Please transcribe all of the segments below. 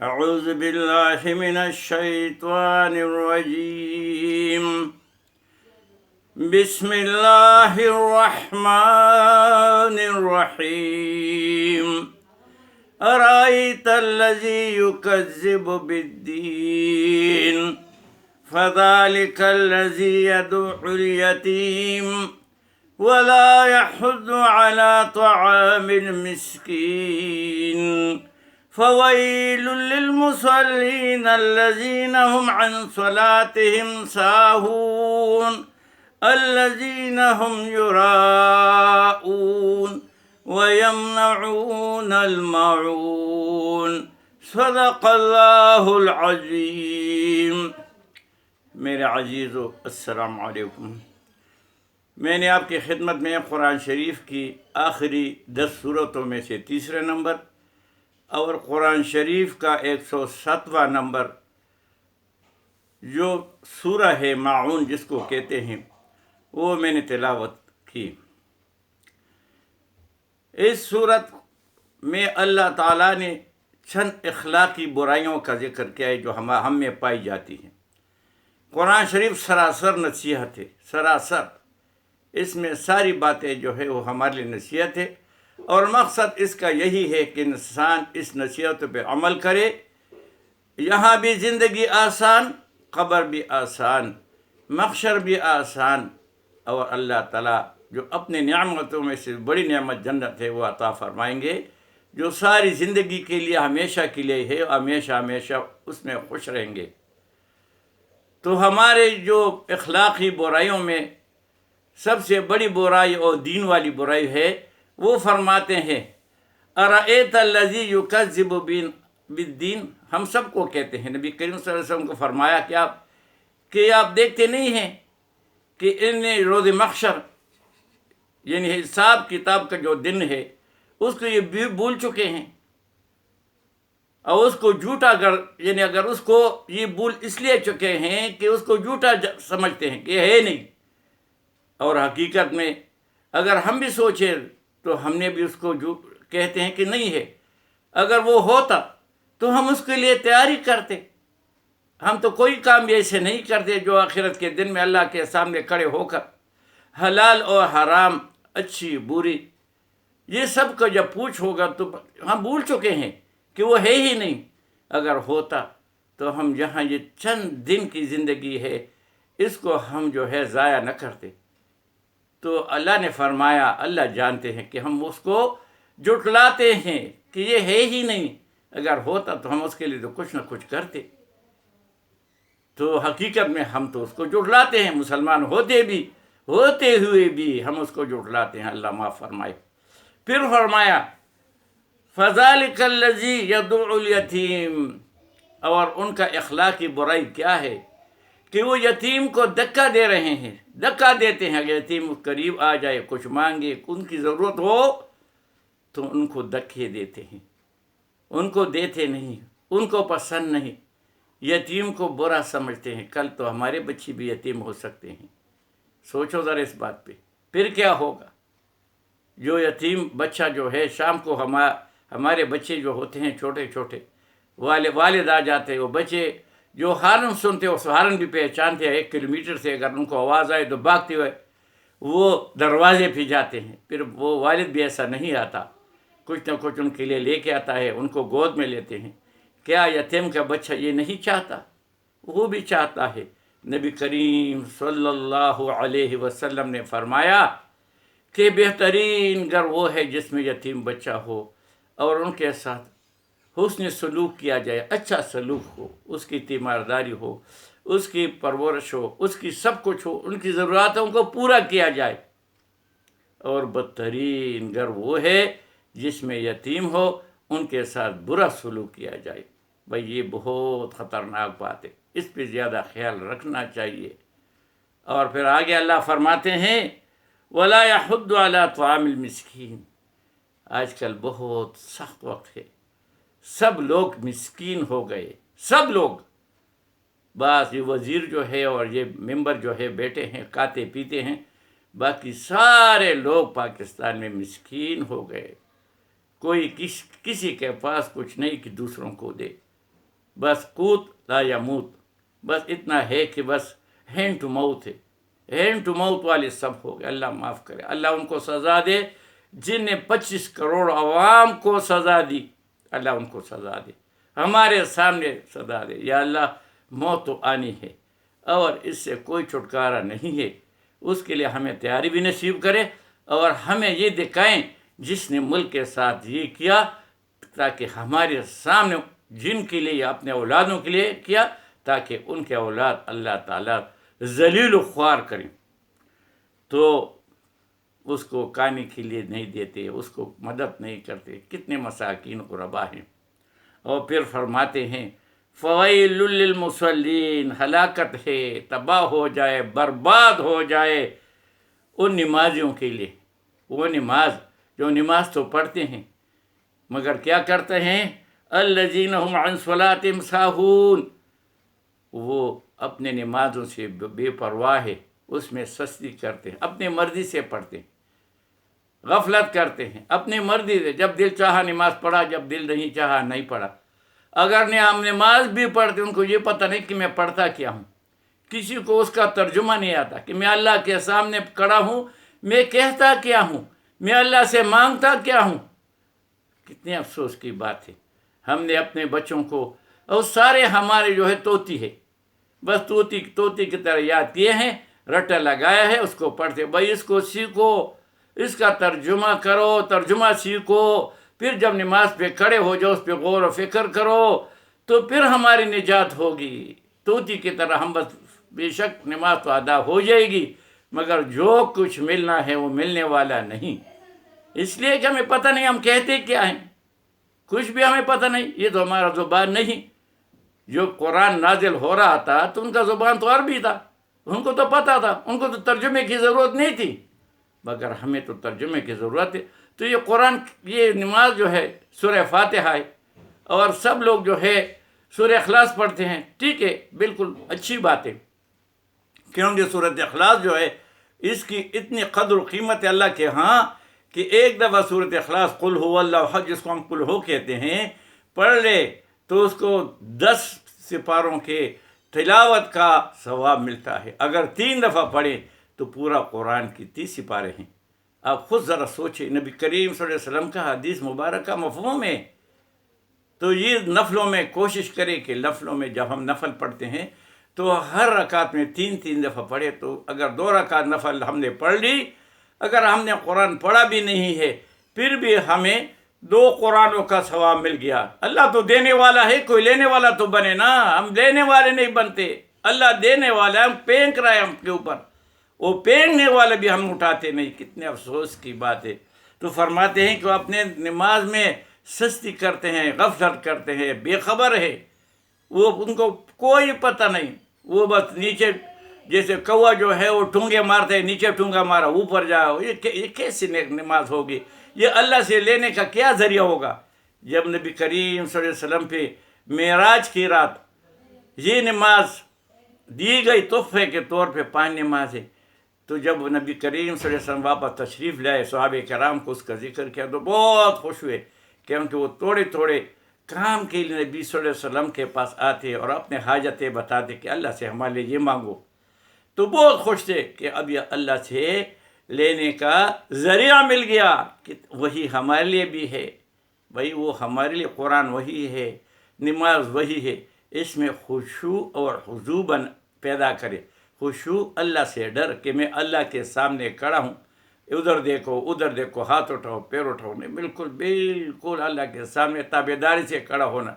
أعوذ بالله من الشيطان الرجيم. بسم الله الرحمن الرحيم. أرأيت الذي يكذب بالدين فذلك الذي يدعو اليتيم ولا يحض على طعام المسكين فويل للمصلين الذين هم عن صلاتهم ساهون الذين هم يراءون ويمنعون الماعون. صدق اللہ العظیم. میرے عزیزو السلام علیکم. میں نے آپ کی خدمت میں قرآن شریف کی آخری 10 صورتوں میں سے تیسرے نمبر اور قرآن شریف کا 107واں نمبر جو سورہ ہے ماعون جس کو کہتے ہیں وہ میں نے تلاوت کی. اس صورت میں اللہ تعالیٰ نے چند اخلاقی برائیوں کا ذکر کیا ہے جو ہم میں پائی جاتی ہیں. قرآن شریف سراسر نصیحت ہے، سراسر اس میں ساری باتیں جو ہے وہ ہمارے لیے نصیحت ہے، اور مقصد اس کا یہی ہے کہ انسان اس نصیحت پہ عمل کرے. یہاں بھی زندگی آسان، قبر بھی آسان، محشر بھی آسان، اور اللہ تعالیٰ جو اپنے نعمتوں میں سے بڑی نعمت جنت ہے وہ عطا فرمائیں گے، جو ساری زندگی کے لیے ہمیشہ کے لیے ہے، ہمیشہ ہمیشہ اس میں خوش رہیں گے. تو ہمارے جو اخلاقی برائیوں میں سب سے بڑی برائی اور دین والی برائی ہے، وہ فرماتے ہیں ارأیت الذی یکذب بالدین. ہم سب کو کہتے ہیں، نبی کریم صلی اللہ علیہ وسلم کو فرمایا کہ آپ دیکھتے نہیں ہیں کہ ان روز محشر یعنی حساب کتاب کا جو دن ہے اس کو یہ بھول چکے ہیں، اور اس کو جھوٹا اگر اس کو یہ بھول اس لیے چکے ہیں کہ اس کو جھوٹا سمجھتے ہیں کہ ہے نہیں. اور حقیقت میں اگر ہم بھی سوچیں تو ہم نے بھی اس کو کہتے ہیں کہ نہیں ہے. اگر وہ ہوتا تو ہم اس کے لیے تیاری کرتے. ہم تو کوئی کام ایسے نہیں کرتے جو آخرت کے دن میں اللہ کے سامنے کھڑے ہو کر حلال اور حرام، اچھی بری، یہ سب کا جب پوچھ ہوگا تو ہم بھول چکے ہیں کہ وہ ہے ہی نہیں. اگر ہوتا تو ہم یہاں یہ چند دن کی زندگی ہے اس کو ہم جو ہے ضائع نہ کرتے. تو اللہ نے فرمایا اللہ جانتے ہیں کہ ہم اس کو جھٹلاتے ہیں کہ یہ ہے ہی نہیں. اگر ہوتا تو ہم اس کے لیے تو کچھ نہ کچھ کرتے. تو حقیقت میں ہم تو اس کو جھٹلاتے ہیں، مسلمان ہوتے ہوئے بھی ہم اس کو جھٹلاتے ہیں. اللہ معاف فرمائے. پھر فرمایا فذلک الذی یدعو الیتیم. اور ان کا اخلاقی برائی کیا ہے کہ وہ یتیم کو دھکا دے رہے ہیں، دھکا دیتے ہیں. اگر یتیم قریب آ جائے، کچھ مانگے، ان کی ضرورت ہو تو ان کو دھکے دیتے ہیں، ان کو دیتے نہیں، ان کو پسند نہیں. یتیم کو برا سمجھتے ہیں. کل تو ہمارے بچے بھی یتیم ہو سکتے ہیں. سوچو ذرا اس بات پہ. پھر کیا ہوگا؟ جو یتیم بچہ جو ہے، شام کو ہمارے بچے جو ہوتے ہیں چھوٹے چھوٹے، والد آ جاتے ہیں، وہ بچے جو ہارن سنتے ہیں اس ہارن بھی پہچانتے ہیں. 1 کلومیٹر سے اگر ان کو آواز آئے تو بھاگتے ہوئے وہ دروازے پہ جاتے ہیں. پھر وہ والد بھی ایسا نہیں آتا، کچھ نہ کچھ ان کے لیے لے کے آتا ہے، ان کو گود میں لیتے ہیں. کیا یتیم کا بچہ یہ نہیں چاہتا؟ وہ بھی چاہتا ہے. نبی کریم صلی اللہ علیہ وسلم نے فرمایا کہ بہترین گھر وہ ہے جس میں یتیم بچہ ہو اور ان کے ساتھ حسن سلوک کیا جائے، اچھا سلوک ہو، اس کی تیمارداری ہو، اس کی پرورش ہو، اس کی سب کچھ ہو، ان کی ضرورتوں کو پورا کیا جائے. اور بدترین گھر وہ ہے جس میں یتیم ہو، ان کے ساتھ برا سلوک کیا جائے. بھائی یہ بہت خطرناک بات ہے، اس پہ زیادہ خیال رکھنا چاہیے. اور پھر آگے اللہ فرماتے ہیں وَلَا يَحُضُّ عَلَىٰ طَعَامِ الْمِسْكِينِ. آج کل بہت سخت وقت ہے، سب لوگ مسکین ہو گئے، سب لوگ. بس یہ وزیر جو ہے اور یہ ممبر جو ہے بیٹے ہیں، کھاتے پیتے ہیں، باقی سارے لوگ پاکستان میں مسکین ہو گئے. کوئی کسی کے پاس کچھ نہیں کہ دوسروں کو دے. بس قوت لا یموت، بس اتنا ہے کہ بس ہینڈ ٹو ماؤتھ ہے، ہینڈ ٹو ماؤتھ والے سب ہو گئے۔ اللہ معاف کرے، اللہ ان کو سزا دے جن نے 25 کروڑ عوام کو سزا دی، اللہ ان کو سزا دے، ہمارے سامنے سزا دے۔ یا اللہ موت تو آنی ہے اور اس سے کوئی چھٹکارا نہیں ہے، اس کے لیے ہمیں تیاری بھی نصیب کرے اور ہمیں یہ دکھائیں جس نے ملک کے ساتھ یہ کیا، تاکہ ہمارے سامنے جن کے لیے یا اپنے اولادوں کے لیے کیا، تاکہ ان کے اولاد اللہ تعالیٰ ذلیل و خوار کریں تو اس کو کھانے کے لیے نہیں دیتے، اس کو مدد نہیں کرتے۔ کتنے مساکین غربا ہیں۔ اور پھر فرماتے ہیں فویل للمصلین، ہلاکت ہے، تباہ ہو جائے، برباد ہو جائے ان نمازیوں کے لیے، وہ نماز جو نماز تو پڑھتے ہیں مگر کیا کرتے ہیں، الذین هم عن صلاتهم ساہون، وہ اپنے نمازوں سے بے پرواہ ہے، اس میں سستی کرتے ہیں، اپنی مرضی سے پڑھتے ہیں، غفلت کرتے ہیں اپنی مرضی سے، جب دل چاہا نماز پڑھا، جب دل نہیں چاہا نہیں پڑھا۔ اگر ہم نماز بھی پڑھتے ان کو یہ پتہ نہیں کہ میں پڑھتا کیا ہوں، کسی کو اس کا ترجمہ نہیں آتا کہ میں اللہ کے سامنے کھڑا ہوں، میں کہتا کیا ہوں، میں اللہ سے مانگتا کیا ہوں۔ کتنے افسوس کی بات ہے، ہم نے اپنے بچوں کو، اور سارے ہمارے جو ہے طوطی ہے، بس طوطی کی طرح یاد کیے ہیں، رٹا لگایا ہے، اس کو پڑھتے، بھائی اس کو سیکھو، اس کا ترجمہ کرو، ترجمہ سیکھو، پھر جب نماز پہ کھڑے ہو جاؤ اس پہ غور و فکر کرو تو پھر ہماری نجات ہوگی۔ طوطی کی طرح ہم بس بے شک نماز تو ادا ہو جائے گی مگر جو کچھ ملنا ہے وہ ملنے والا نہیں، اس لیے کہ ہمیں پتہ نہیں ہم کہتے کیا ہیں، کچھ بھی ہمیں پتہ نہیں، یہ تو ہمارا زبان نہیں۔ جو قرآن نازل ہو رہا تھا تو ان کا زبان تو عربی تھا، ان کو تو پتہ تھا، ان کو تو ترجمے کی ضرورت نہیں تھی، مگر ہمیں تو ترجمے کی ضرورت ہے۔ تو یہ قرآن، یہ نماز جو ہے سورہ فاتحہ ہے، اور سب لوگ جو ہے سورہ اخلاص پڑھتے ہیں، ٹھیک ہے، بالکل اچھی بات ہے، کیونکہ سورۃ اخلاص جو ہے اس کی اتنی قدر و قیمت ہے اللہ کے ہاں کہ ایک دفعہ سورۃ اخلاص قل هو اللہ احد، جس کو ہم قل ہو کہتے ہیں، پڑھ لے تو اس کو 10 سپاروں کے تلاوت کا ثواب ملتا ہے، اگر 3 دفعہ پڑھیں تو پورا قرآن کی 30 سپارے ہیں۔ آپ خود ذرا سوچیں، نبی کریم صلی اللہ علیہ وسلم کا حدیث مبارک کا مفہوم ہے۔ تو یہ نفلوں میں کوشش کرے کہ نفلوں میں جب ہم نفل پڑھتے ہیں تو ہر رکعت میں 3 دفعہ پڑھے، تو اگر 2 رکعت نفل ہم نے پڑھ لی، اگر ہم نے قرآن پڑھا بھی نہیں ہے پھر بھی ہمیں 2 قرآنوں کا ثواب مل گیا۔ اللہ تو دینے والا ہے، کوئی لینے والا تو بنے نا، ہم لینے والے نہیں بنتے، اللہ دینے والا ہے، ہم پھینک رہے ہیں ہم کے اوپر، وہ پھینکنے والے بھی ہم اٹھاتے نہیں، کتنے افسوس کی بات ہے۔ تو فرماتے ہیں کہ وہ اپنے نماز میں سستی کرتے ہیں، غفلت کرتے ہیں، بے خبر ہے، وہ ان کو کوئی پتہ نہیں، وہ بس نیچے جیسے کوا جو ہے وہ ٹونگے مارتے ہیں، نیچے ٹونگا مارا اوپر جاؤ، یہ کیسی نماز ہوگی؟ یہ اللہ سے لینے کا کیا ذریعہ ہوگا؟ جب نبی کریم صلی اللہ علیہ وسلم پہ معراج کی رات یہ نماز دی گئی تحفے کے طور پہ 5 نمازیں، تو جب نبی کریم صلی اللہ علیہ وسلم واپس تشریف لائے، صحابہ کرام کو اس کا ذکر کیا تو بہت خوش ہوئے، کیونکہ وہ تھوڑے کام کے لیے نبی صلی اللہ علیہ وسلم کے پاس آتے اور اپنے حاجتیں بتاتے کہ اللہ سے ہمارے لیے یہ مانگو، تو بہت خوش تھے کہ اب یہ اللہ سے لینے کا ذریعہ مل گیا، کہ وہی ہمارے لیے بھی ہے، بھائی وہ ہمارے لیے قرآن وہی ہے، نماز وہی ہے، اس میں خشوع اور خضوع پیدا کرے، خشوع اللہ سے ڈر کہ میں اللہ کے سامنے کھڑا ہوں، ادھر دیکھو، ہاتھ اٹھاؤ، پیر اٹھاؤ، نہیں، بالکل اللہ کے سامنے تابعداری سے کھڑا ہونا،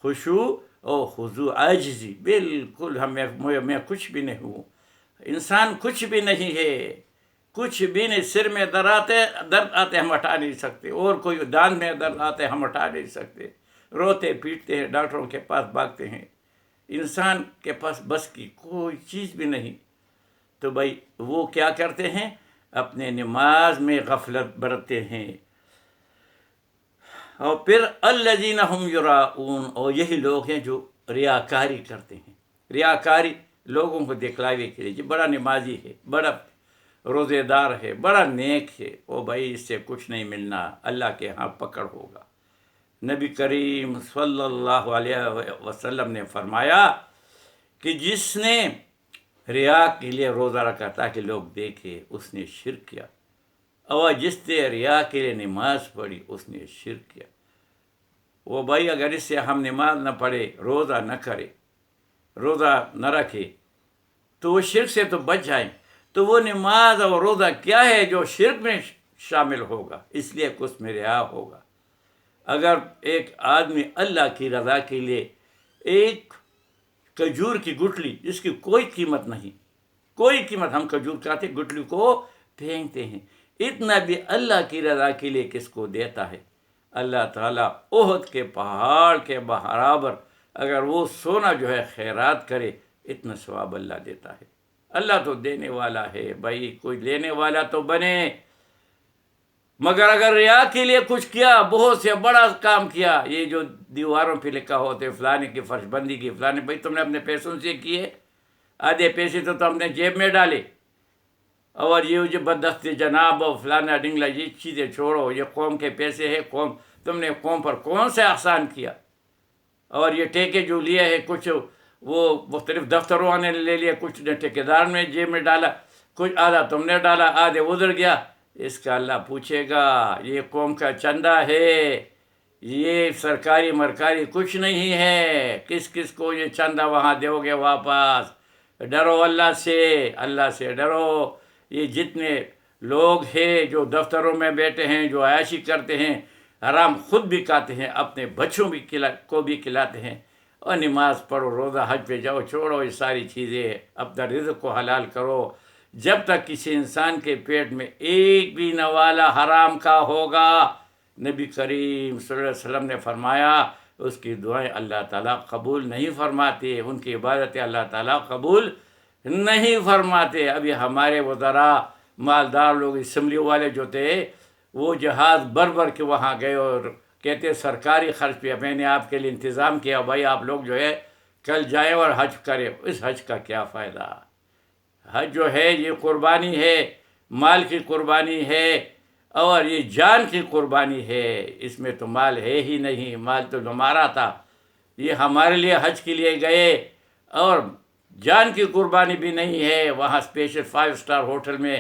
خشوع اور خضوع، عاجزی، بالکل میں کچھ بھی نہیں ہوں، انسان کچھ بھی نہیں ہے، کچھ بھی نہیں، سر میں درد آتے ہم ہٹا نہیں سکتے، اور کوئی دان میں درد آتے ہم ہٹا نہیں سکتے، روتے پیٹتے ہیں، ڈاکٹروں کے پاس بھاگتے ہیں، انسان کے پاس بس کی کوئی چیز بھی نہیں، تو بھائی وہ کیا کرتے ہیں؟ اپنے نماز میں غفلت برتتے ہیں۔ اور پھر الذین هم یراؤون، اور یہی لوگ ہیں جو ریاکاری کرتے ہیں، ریاکاری لوگوں کو دکھلاوے کے لیے، یہ بڑا نمازی ہے، بڑا روزے دار ہے، بڑا نیک ہے، او بھائی اس سے کچھ نہیں ملنا، اللہ کے ہاں پکڑ ہوگا، نبی کریم صلی اللہ علیہ وسلم نے فرمایا کہ جس نے ریا کے لیے روزہ رکھا تاکہ لوگ دیکھے اس نے شرک کیا، اور جس نے ریا کے لیے نماز پڑھی اس نے شرک کیا۔ وہ بھائی اگر اس سے ہم نماز نہ پڑھے، روزہ نہ کرے، روزہ نہ رکھے تو وہ شرک سے تو بچ جائیں، تو وہ نماز اور روزہ کیا ہے جو شرک میں شامل ہوگا، اس لیے کہ اس میں ریا ہوگا۔ اگر ایک آدمی اللہ کی رضا کے لیے ایک کھجور کی گٹھلی جس کی کوئی قیمت نہیں، کوئی قیمت، ہم کھجور کھاتے گٹھلی کو پھینکتے ہیں، اتنا بھی اللہ کی رضا کے لیے کس کو دیتا ہے؟ اللہ تعالیٰ احد کے پہاڑ کے برابر اگر وہ سونا جو ہے خیرات کرے، اتنا ثواب اللہ دیتا ہے۔ اللہ تو دینے والا ہے بھائی، کوئی لینے والا تو بنے۔ مگر اگر ریا کے لیے کچھ کیا، بہت سے بڑا کام کیا، یہ جو دیواروں پہ لکھا ہوتے فلانے کی فرش بندی کی، فلانے، بھائی تم نے اپنے پیسوں سے کیے، آدھے پیسے تو تم نے جیب میں ڈالے، اور یہ جو بدست جناب اور فلانا ڈنگلا، یہ چیزیں چھوڑو، یہ قوم کے پیسے ہے، قوم، تم نے قوم پر کون سے احسان کیا؟ اور یہ ٹھیکے جو لیے ہے، کچھ وہ مختلف دفتروں نے لے لیا، کچھ نے ٹھیکیدار نے جیب میں ڈالا، کچھ آدھا تم نے ڈالا، آدھے ادھر گیا، اس کا اللہ پوچھے گا۔ یہ قوم کا چندہ ہے، یہ سرکاری مرکاری کچھ نہیں ہے، کس کس کو یہ چندہ وہاں دو گے واپس؟ ڈرو اللہ سے، اللہ سے ڈرو۔ یہ جتنے لوگ ہیں جو دفتروں میں بیٹھے ہیں، جو عیاشی کرتے ہیں، حرام خود بھی کھاتے ہیں، اپنے بچوں کو بھی کھلاتے ہیں، اور نماز پڑھو، روزہ حج پہ جاؤ، چھوڑو یہ ساری چیزیں، اپنا رزق کو حلال کرو۔ جب تک کسی انسان کے پیٹ میں ایک بھی نوالا حرام کا ہوگا، نبی کریم صلی اللہ علیہ وسلم نے فرمایا اس کی دعائیں اللہ تعالیٰ قبول نہیں فرماتے، ان کی عبادتیں اللہ تعالیٰ قبول نہیں فرماتے۔ ابھی ہمارے وزراء، مالدار لوگ، اسمبلی والے جو تھے، وہ جہاز بھر کے وہاں گئے اور کہتے سرکاری خرچ پہ میں نے آپ کے لیے انتظام کیا، بھائی آپ لوگ جو ہے کل جائیں اور حج کریں۔ اس حج کا کیا فائدہ؟ حج جو ہے یہ قربانی ہے، مال کی قربانی ہے، اور یہ جان کی قربانی ہے۔ اس میں تو مال ہے ہی نہیں، مال تو ہمارا تھا، یہ ہمارے لیے حج کے لیے گئے، اور جان کی قربانی بھی نہیں ہے۔ وہاں اسپیشل 5 اسٹار ہوٹل میں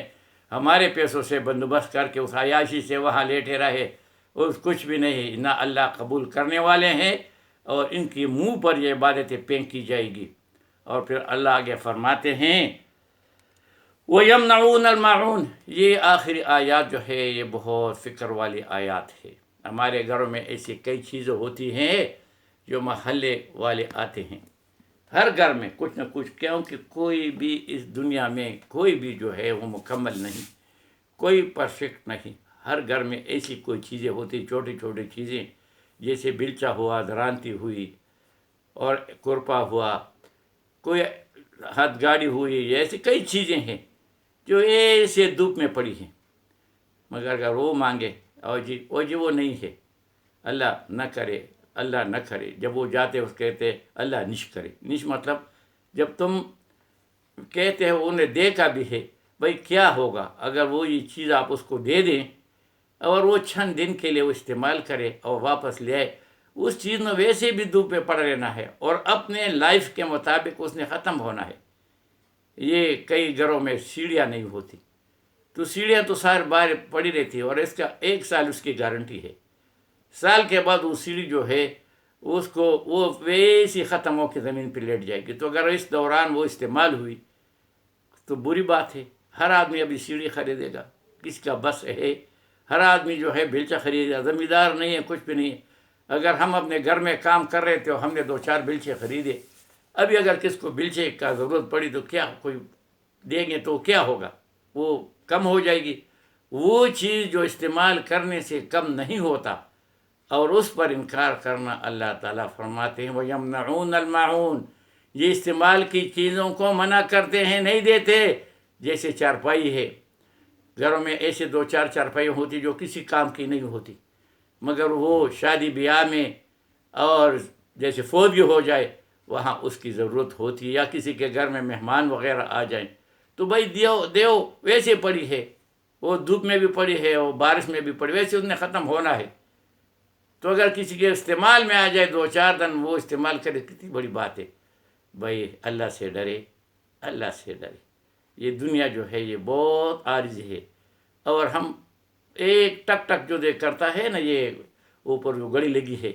ہمارے پیسوں سے بندوبست کر کے اس عیاشی سے وہاں لیٹے رہے، اور کچھ بھی نہیں، نہ اللہ قبول کرنے والے ہیں، اور ان کی منہ پر یہ عبادتیں پھینکی جائے گی۔ اور پھر اللہ آگے فرماتے ہیں وَيَمْنَعُونَ الْمَاعُونَ۔ یہ آخری آیات جو ہے یہ بہت فکر والی آیات ہے۔ ہمارے گھروں میں ایسی کئی چیزیں ہوتی ہیں جو محلے والے آتے ہیں، ہر گھر میں کچھ نہ کچھ، کیونکہ کوئی بھی اس دنیا میں کوئی بھی جو ہے وہ مکمل نہیں، کوئی پرفیکٹ نہیں۔ ہر گھر میں ایسی کوئی چیزیں ہوتی، چھوٹی چھوٹی چیزیں، جیسے بلچا ہوا، درانتی ہوئی، اور کرپا ہوا، کوئی ہاتھ گاڑی ہوئی، ایسی کئی چیزیں ہیں جو ایسے دھوپ میں پڑی ہیں، مگر اگر وہ مانگے اور جی وہ نہیں ہے، اللہ نہ کرے، اللہ نہ کرے، جب وہ جاتے اس کہتے اللہ نش کرے۔ نش مطلب جب تم کہتے ہو انہیں دیکھا بھی ہے، بھائی کیا ہوگا اگر وہ یہ چیز آپ اس کو دے دیں اور وہ چند دن کے لیے وہ استعمال کرے اور واپس لے آئے، اس چیز نے ویسے بھی دھوپ پہ پڑ رہنا ہے، اور اپنے لائف کے مطابق اس نے ختم ہونا ہے۔ یہ کئی گھروں میں سیڑھیاں نہیں ہوتی، تو سیڑھیاں تو سارے باہر پڑی رہتی ہے، اور اس کا 1 سال اس کی گارنٹی ہے۔ سال کے بعد وہ سیڑھی جو ہے اس کو وہ ویسی ختم ہو کے زمین پہ لیٹ جائے گی۔ تو اگر اس دوران وہ استعمال ہوئی تو بری بات ہے۔ ہر آدمی ابھی سیڑھی خریدے گا، کس کا بس ہے؟ ہر آدمی جو ہے بیلچا خریدے گا، زمیندار نہیں ہے، کچھ بھی نہیں ہے۔ اگر ہم اپنے گھر میں کام کر رہے تھے اور ہم نے 2-4 بیلچے خریدے، ابھی اگر کس کو بیلچے کا ضرورت پڑی تو کیا کوئی دیں گے تو کیا ہوگا؟ وہ کم ہو جائے گی۔ وہ چیز جو استعمال کرنے سے کم نہیں ہوتا اور اس پر انکار کرنا، اللہ تعالیٰ فرماتے ہیں وَيَمْنَعُونَ الْمَاعُونَ، یہ استعمال کی چیزوں کو منع کرتے ہیں، نہیں دیتے۔ جیسے چارپائی ہے، گھروں میں ایسے 2-4 چارپائی ہوتی جو کسی کام کی نہیں ہوتی، مگر وہ شادی بیاہ میں اور جیسے فوت ہو جائے وہاں اس کی ضرورت ہوتی ہے، یا کسی کے گھر میں مہمان وغیرہ آ جائیں تو بھائی دیو، ویسے پڑی ہے، وہ دھوپ میں بھی پڑی ہے اور بارش میں بھی پڑی، ویسے اس نے ختم ہونا ہے۔ تو اگر کسی کے استعمال میں آ جائے 2-4 دن وہ استعمال کرے کتنی بڑی بات ہے. بھائی اللہ سے ڈرے، اللہ سے ڈرے. یہ دنیا جو ہے یہ بہت عارضی ہے، اور ہم ایک ٹک ٹک جو دیکھ کرتا ہے نا، یہ اوپر جو گھڑی لگی ہے،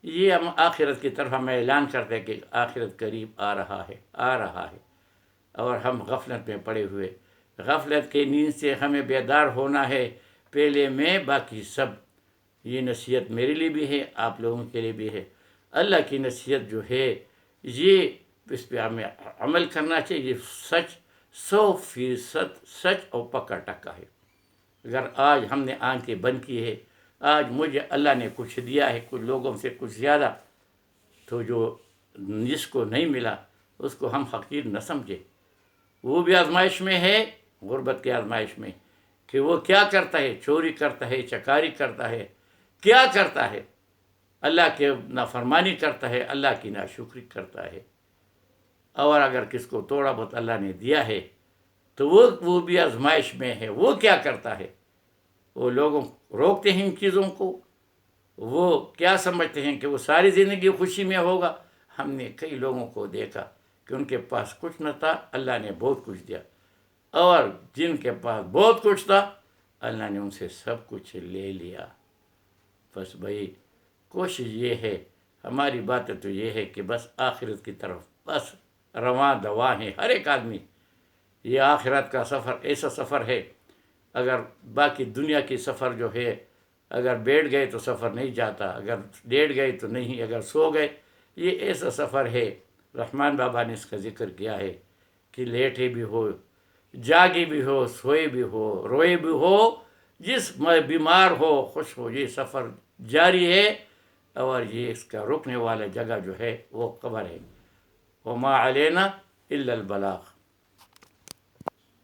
یہ ہم آخرت کی طرف ہم اعلان کرتے ہیں کہ آخرت قریب آ رہا ہے، آ رہا ہے. اور ہم غفلت میں پڑے ہوئے، غفلت کے نیند سے ہمیں بیدار ہونا ہے پہلے میں، باقی سب. یہ نصیحت میرے لیے بھی ہے، آپ لوگوں کے لیے بھی ہے. اللہ کی نصیحت جو ہے یہ اس پہ ہمیں عمل کرنا چاہیے. یہ سچ 100% سچ اور پکا ٹکا ہے. اگر آج ہم نے آنکھیں بند کی ہے، آج مجھے اللہ نے کچھ دیا ہے، کچھ لوگوں سے کچھ زیادہ، تو جو جس کو نہیں ملا اس کو ہم حقیر نہ سمجھے. وہ بھی آزمائش میں ہے، غربت کی آزمائش میں، کہ وہ کیا کرتا ہے، چوری کرتا ہے، چکاری کرتا ہے، کیا کرتا ہے، اللہ کے نافرمانی کرتا ہے، اللہ کی ناشکری کرتا ہے. اور اگر کس کو تھوڑا بہت اللہ نے دیا ہے تو وہ بھی آزمائش میں ہے. وہ کیا کرتا ہے، وہ لوگوں روکتے ہیں ان چیزوں کو، وہ کیا سمجھتے ہیں کہ وہ ساری زندگی خوشی میں ہوگا. ہم نے کئی لوگوں کو دیکھا کہ ان کے پاس کچھ نہ تھا، اللہ نے بہت کچھ دیا، اور جن کے پاس بہت کچھ تھا اللہ نے ان سے سب کچھ لے لیا. بس بھائی کوشش یہ ہے، ہماری باتیں تو یہ ہے کہ بس آخرت کی طرف بس رواں دواں ہیں ہر ایک آدمی. یہ آخرت کا سفر ایسا سفر ہے، اگر باقی دنیا کی سفر جو ہے اگر بیٹھ گئے تو سفر نہیں جاتا، اگر لیٹ گئے تو نہیں، اگر سو گئے. یہ ایسا سفر ہے، رحمان بابا نے اس کا ذکر کیا ہے کہ لیٹے بھی ہو، جاگے بھی ہو، سوئے بھی ہو، روئے بھی ہو، جس بیمار ہو، خوش ہو، یہ سفر جاری ہے. اور یہ اس کا رکنے والا جگہ جو ہے وہ قبر ہے. وما علینا الا البلاغ.